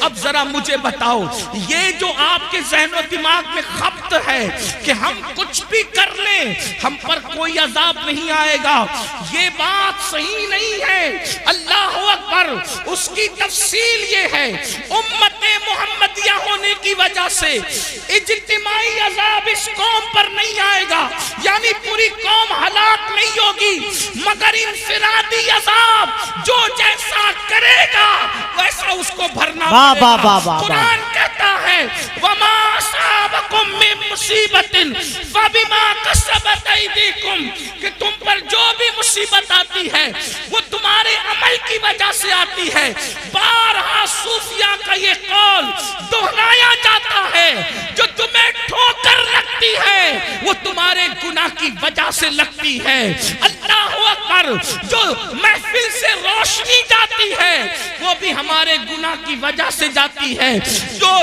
اب ذرا مجھے بتاؤ، یہ جو آپ کے ذہن و دماغ میں خبط ہے کہ ہم کچھ بھی کر لیں ہم پر کوئی عذاب نہیں آئے گا، یہ بات صحیح نہیں ہے۔ اللہ اکبر، اس کی تفصیل یہ ہے، امت محمدیہ ہونے کی وجہ سے اجتماعی عذاب اس قوم پر نہیں آئے گا، یعنی پوری قوم ہلاک نہیں ہوگی، مگر انفرادی عذاب جو جیسا کرے گا ویسا اس کو بھرنا پڑے گا۔ قرآن کہتا ہے وَمَا أَصَابَكُم مِّن مُّصِيبَةٍ فَبِمَا كَسَبَتْ أَيْدِيكُمْ، کہ تم پر جو بھی مصیبت آتی ہے وہ تمہارے عمل کی وجہ سے آتی ہے۔ بارہا صوفیہ کا یہ قول دہرایا جاتا ہے، جو تمہیں ٹھوکر لگتی ہے وہ تمہارے گناہ کی وجہ سے لگتی ہے۔ اللہ اکبر، جو محفل سے روشنی جاتی ہے وہ بھی ہمارے گناہ کی وجہ سے جاتی ہے، جو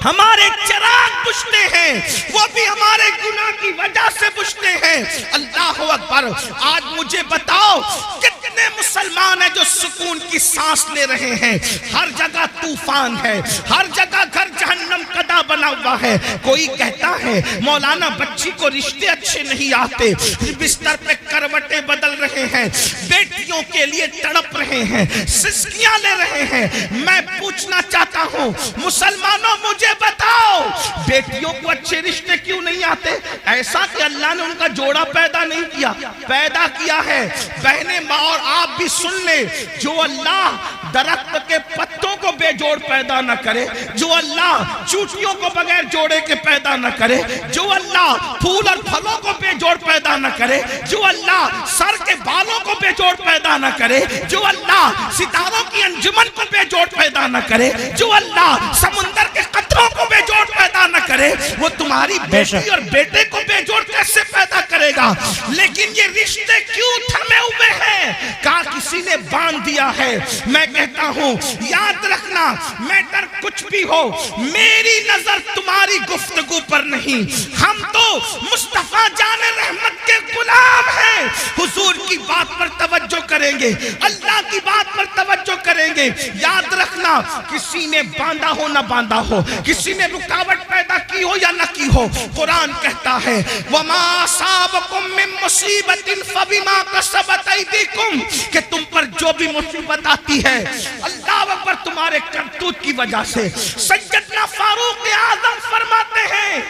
ہمارے چراغ بجھتے ہیں وہ بھی ہمارے گناہ کی وجہ سے بجھتے ہیں۔ اللہ اکبر، آج مجھے بتاؤ کتنے مسلمان ہیں جو سکون کی سانس لے رہے ہیں؟ ہر جگہ طوفان ہے، ہر جگہ گھر جہنم قدا بنا ہوا ہے۔ کوئی کہتا ہے مولانا بچی کو رشتے اچھے نہیں آتے، بستر پہ کروٹیں بدل رہے ہیں، بیٹیوں کے لیے تڑپ رہے ہیں، سسکیاں لے رہے ہیں۔ میں پوچھنا چاہتا ہوں مسلمانوں، مجھے بتاؤ بیٹیوں کو اچھے رشتے کیوں نہیں آتے؟ ایسا کہ اللہ نے ان کا جوڑا پیدا نہیں کیا، پیدا کیا ہے۔ بہنیں ماں اور آپ بھی سن لیں، جو اللہ درخت کے پتوں کو بے جوڑ پیدا نہ کرے، جو اللہ چوٹیوں کو بغیر جوڑے کے پیدا نہ کرے، جو اللہ پھول اور پھلوں کو بے جوڑ پیدا نہ کرے، جو اللہ سر کے بالوں کو بے جوڑ پیدا نہ کرے، جو اللہ ستاروں کی انجمن کو بے جوڑ پیدا نہ کرے، جو اللہ سمندر کے قطروں کو بے جوڑ پیدا نہ کرے، وہ تمہاری بیٹی اور بیٹے کو بے جوڑ کیسے پیدا کرے گا؟ لیکن یہ رشتے کیوں تھمے ہوئے ہیں؟ کہا کسی نے باندھ دیا ہے۔ میں کہتا ہوں یاد رکھنا، میٹر کچھ بھی ہو، میری نظر تمہاری گفتگو پر نہیں، ہم تو مصطفیٰ جان رحمت کے غلام ہیں۔ حضور کی بات پر توجہ کریں گے، اللہ کی بات پر توجہ کریں گے۔ یاد رکھنا، کسی نے باندھا ہو نہ باندھا ہو، کسی نے رکاوٹ پیدا کی ہو یا نہ کی ہو، قرآن کہتا ہے وَمَا أَصَابَكُم مِّن مُّصِيبَةٍ فَبِمَا كَسَبَتْ أَيْدِيكُمْ، کہ تم پر جو بھی مصیبت آتی ہے اللہ اکبر تمہارے کرتوت کی وجہ سے۔ سیدنا فاروق اعظم فرماتے ہیں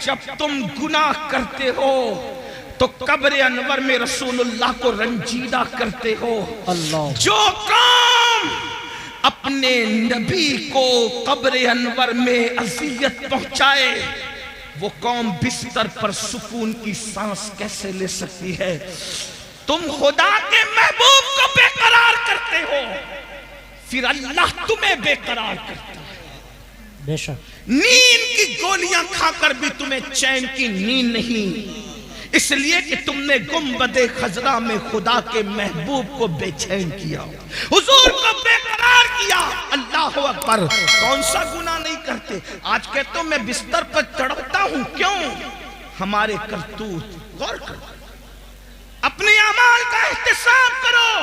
جب تم گناہ کرتے ہو تو قبر انور میں رسول اللہ کو رنجیدہ کرتے ہو۔ جو قوم اپنے نبی کو قبر انور میں اذیت پہنچائے وہ قوم بستر پر سکون کی سانس کیسے لے سکتی ہے؟ تم خدا کے محبوب کو بے قرار کرتے ہو، پھر اللہ تمہیں بے قرار کرتا ہے۔ بے شک نیند کی گولیاں کھا کر بھی تمہیں چین کی نیند نہیں، اس لیے کہ تم نے گنبد خضرا میں خدا کے محبوب کو بے چین کیا، حضور کو بے قرار کیا۔ اللہ اکبر، کون سا گناہ نہیں کرتے؟ آج کہتا ہوں میں بستر پر تڑپتا ہوں، کیوں؟ ہمارے کرتوت غور کرو، اپنے اعمال کا احتساب کرو۔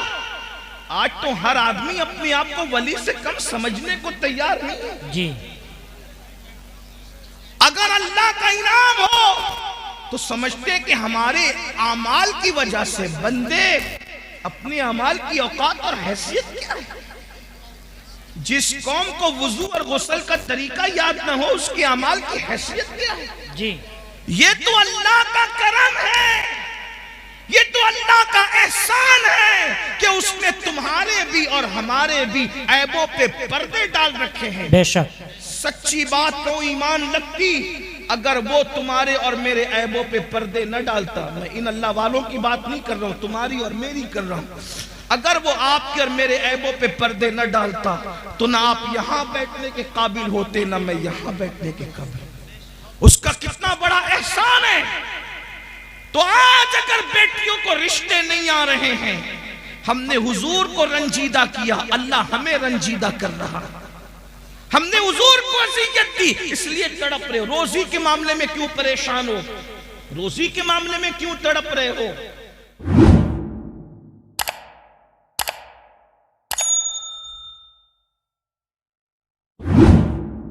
آج تو ہر آدمی اپنے آپ کو ولی سے کم سمجھنے کو تیار نہیں۔ جی، اگر اللہ کا انعام ہو تو سمجھتے کہ ہمارے اعمال کی وجہ سے بندے اپنے اعمال کی اوقات اور حیثیت کیا ہے؟ جس قوم کو وضو اور غسل کا طریقہ یاد نہ ہو اس کے اعمال کی حیثیت کیا ہے؟ جی، یہ تو اللہ کا کرم ہے، یہ تو اللہ کا احسان ہے کہ اس نے تمہارے بھی اور ہمارے بھی عیبوں پہ پردے ڈال رکھے ہیں۔ بے شک سچی بات کو ایمان لگتی اگر وہ تمہارے اور میرے عیبوں پہ پردے نہ ڈالتا۔ میں ان اللہ والوں کی بات نہیں کر رہا ہوں، تمہاری اور میری کر رہا ہوں۔ اگر وہ آپ کے اور میرے عیبوں پہ پردے نہ ڈالتا تو نہ آپ یہاں بیٹھنے کے قابل ہوتے، نہ میں یہاں بیٹھنے کے قابل۔ اس کا کتنا بڑا احسان ہے۔ تو آج اگر بیٹیوں کو رشتے نہیں آ رہے ہیں، ہم نے حضور کو رنجیدہ کیا، اللہ ہمیں رنجیدہ کر رہا۔ ہم نے حضور کو اذیت دی، اس لیے تڑپ رہے ہو۔ روزی کے معاملے میں کیوں پریشان ہو؟ روزی کے معاملے میں کیوں تڑپ رہے ہو؟ اللہ۔